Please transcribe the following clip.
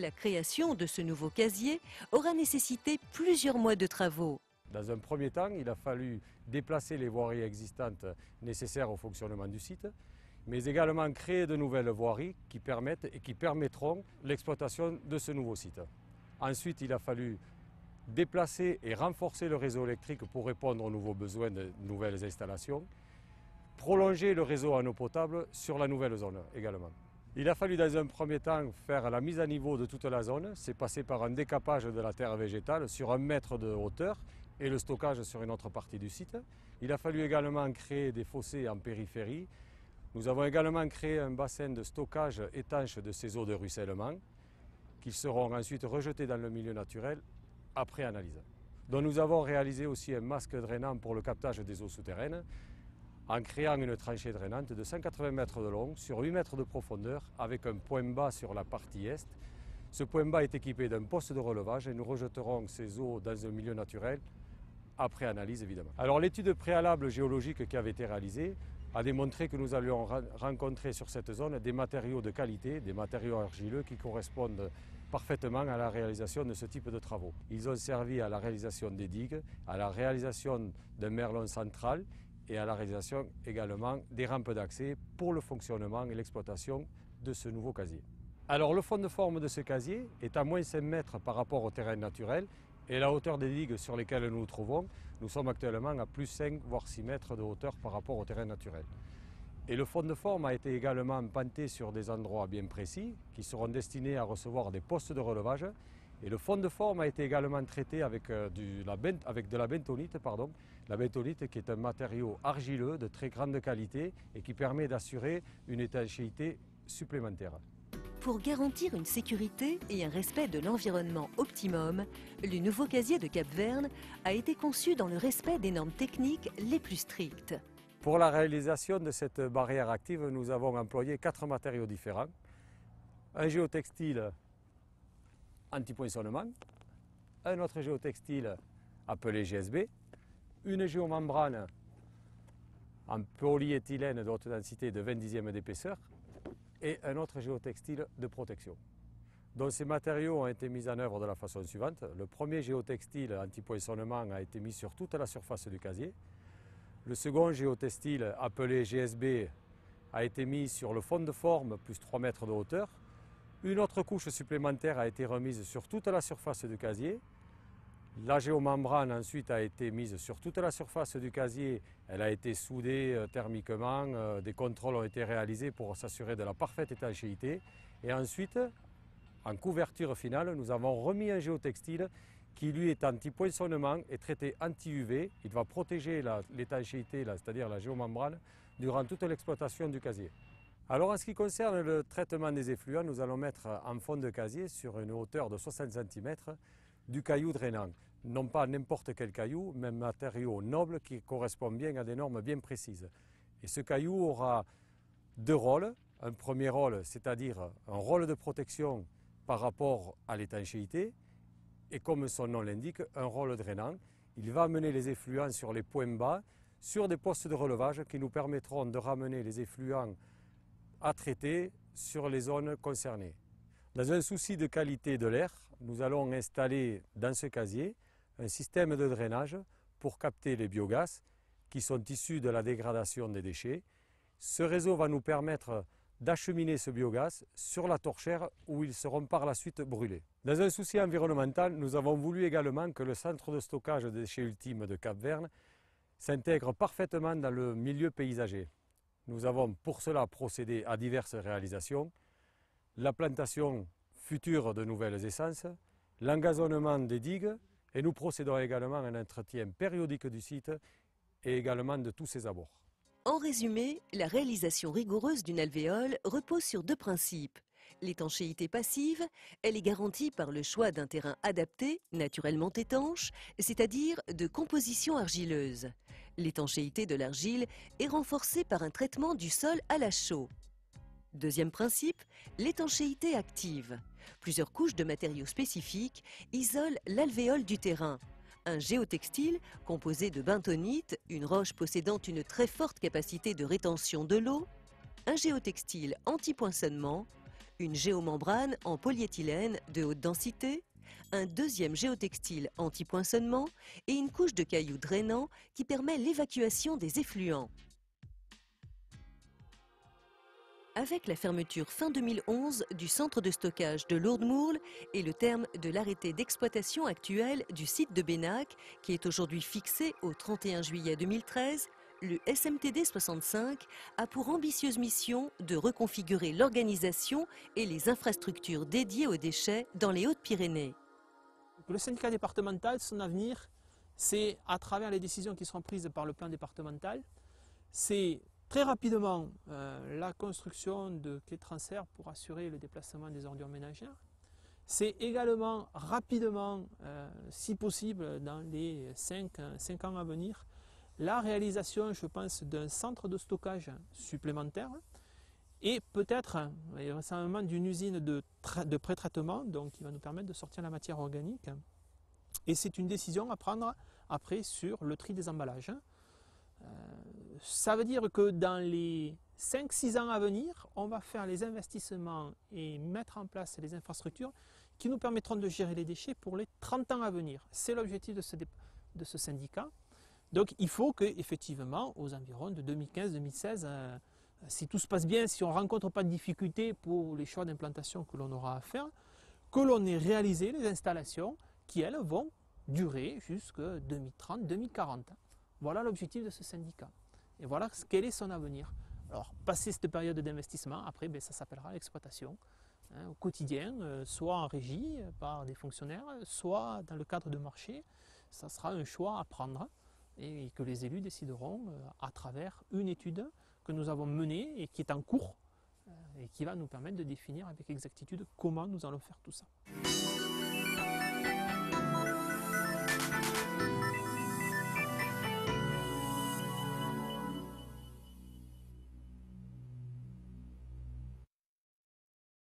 La création de ce nouveau casier aura nécessité plusieurs mois de travaux. Dans un premier temps, il a fallu déplacer les voiries existantes nécessaires au fonctionnement du site, mais également créer de nouvelles voiries qui permettent et qui permettront l'exploitation de ce nouveau site. Ensuite, il a fallu déplacer et renforcer le réseau électrique pour répondre aux nouveaux besoins de nouvelles installations, prolonger le réseau en eau potable sur la nouvelle zone également. Il a fallu dans un premier temps faire la mise à niveau de toute la zone, c'est passé par un décapage de la terre végétale sur 1 mètre de hauteur et le stockage sur une autre partie du site. Il a fallu également créer des fossés en périphérie. Nous avons également créé un bassin de stockage étanche de ces eaux de ruissellement qui seront ensuite rejetées dans le milieu naturel après analyse. Donc nous avons réalisé aussi un masque drainant pour le captage des eaux souterraines en créant une tranchée drainante de 180 mètres de long sur 8 mètres de profondeur avec un point bas sur la partie est. Ce point bas est équipé d'un poste de relevage et nous rejetterons ces eaux dans un milieu naturel après analyse évidemment. Alors l'étude préalable géologique qui avait été réalisée a démontré que nous allions rencontrer sur cette zone des matériaux de qualité, des matériaux argileux qui correspondent parfaitement à la réalisation de ce type de travaux. Ils ont servi à la réalisation des digues, à la réalisation d'un merlon central et à la réalisation également des rampes d'accès pour le fonctionnement et l'exploitation de ce nouveau casier. Alors le fond de forme de ce casier est à moins 5 mètres par rapport au terrain naturel et la hauteur des digues sur lesquelles nous nous trouvons, nous sommes actuellement à plus 5 voire 6 mètres de hauteur par rapport au terrain naturel. Et le fond de forme a été également panté sur des endroits bien précis qui seront destinés à recevoir des postes de relevage. Et le fond de forme a été également traité avec de la bentonite, la bentonite qui est un matériau argileux de très grande qualité et qui permet d'assurer une étanchéité supplémentaire. Pour garantir une sécurité et un respect de l'environnement optimum, le nouveau casier de Cap-Vern a été conçu dans le respect des normes techniques les plus strictes. Pour la réalisation de cette barrière active, nous avons employé 4 matériaux différents. Un géotextile anti-poinçonnement, un autre géotextile appelé GSB, une géomembrane en polyéthylène de haute densité de 20/10 d'épaisseur et un autre géotextile de protection. Donc ces matériaux ont été mis en œuvre de la façon suivante. Le premier géotextile anti-poinçonnement a été mis sur toute la surface du casier. Le second géotextile appelé GSB a été mis sur le fond de forme plus 3 mètres de hauteur. Une autre couche supplémentaire a été remise sur toute la surface du casier. La géomembrane ensuite a été mise sur toute la surface du casier. Elle a été soudée thermiquement. Des contrôles ont été réalisés pour s'assurer de la parfaite étanchéité. Et ensuite, en couverture finale, nous avons remis un géotextile qui lui est anti-poinçonnement et traité anti-UV. Il va protéger l'étanchéité, c'est-à-dire la géomembrane, durant toute l'exploitation du casier. Alors en ce qui concerne le traitement des effluents, nous allons mettre en fond de casier sur une hauteur de 60 cm du caillou drainant. Non pas n'importe quel caillou, mais un matériau noble qui correspond bien à des normes bien précises. Et ce caillou aura 2 rôles. Un premier rôle, c'est-à-dire un rôle de protection par rapport à l'étanchéité, et comme son nom l'indique, un rôle drainant. Il va amener les effluents sur les points bas, sur des postes de relevage qui nous permettront de ramener les effluents à traiter sur les zones concernées. Dans un souci de qualité de l'air, nous allons installer dans ce casier un système de drainage pour capter les biogaz qui sont issus de la dégradation des déchets. Ce réseau va nous permettre d'acheminer ce biogaz sur la torchère où ils seront par la suite brûlés. Dans un souci environnemental, nous avons voulu également que le centre de stockage des déchets ultimes de Cap-Vern s'intègre parfaitement dans le milieu paysager. Nous avons pour cela procédé à diverses réalisations, la plantation future de nouvelles essences, l'engazonnement des digues et nous procédons également à un entretien périodique du site et également de tous ses abords. En résumé, la réalisation rigoureuse d'une alvéole repose sur 2 principes. L'étanchéité passive, elle est garantie par le choix d'un terrain adapté, naturellement étanche, c'est-à-dire de composition argileuse. L'étanchéité de l'argile est renforcée par un traitement du sol à la chaux. Deuxième principe, l'étanchéité active. Plusieurs couches de matériaux spécifiques isolent l'alvéole du terrain. Un géotextile composé de bentonite, une roche possédant une très forte capacité de rétention de l'eau, un géotextile anti-poinçonnement, une géomembrane en polyéthylène de haute densité, un deuxième géotextile anti-poinçonnement et une couche de cailloux drainants qui permet l'évacuation des effluents. Avec la fermeture fin 2011 du centre de stockage de Lourdes-Mourles et le terme de l'arrêté d'exploitation actuel du site de Bénac, qui est aujourd'hui fixé au 31 juillet 2013, le SMTD 65 a pour ambitieuse mission de reconfigurer l'organisation et les infrastructures dédiées aux déchets dans les Hautes-Pyrénées. Le syndicat départemental, son avenir, c'est à travers les décisions qui seront prises par le plan départemental, c'est très rapidement la construction de quais de transfert pour assurer le déplacement des ordures ménagères. C'est également rapidement, si possible, dans les 5 ans à venir, la réalisation, je pense, d'un centre de stockage supplémentaire et peut-être récemment d'une usine de pré-traitement, donc qui va nous permettre de sortir la matière organique. Et c'est une décision à prendre après sur le tri des emballages. Ça veut dire que dans les 5-6 ans à venir, on va faire les investissements et mettre en place les infrastructures qui nous permettront de gérer les déchets pour les 30 ans à venir. C'est l'objectif de ce syndicat. Donc il faut qu'effectivement, aux environs de 2015-2016, si tout se passe bien, si on ne rencontre pas de difficultés pour les choix d'implantation que l'on aura à faire, que l'on ait réalisé les installations qui, elles, vont durer jusqu'à 2030-2040. Voilà l'objectif de ce syndicat. Et voilà quel est son avenir. Alors, passer cette période d'investissement, après, ça s'appellera l'exploitation au quotidien, soit en régie par des fonctionnaires, soit dans le cadre de marché. Ça sera un choix à prendre et que les élus décideront à travers une étude que nous avons menée et qui est en cours et qui va nous permettre de définir avec exactitude comment nous allons faire tout ça.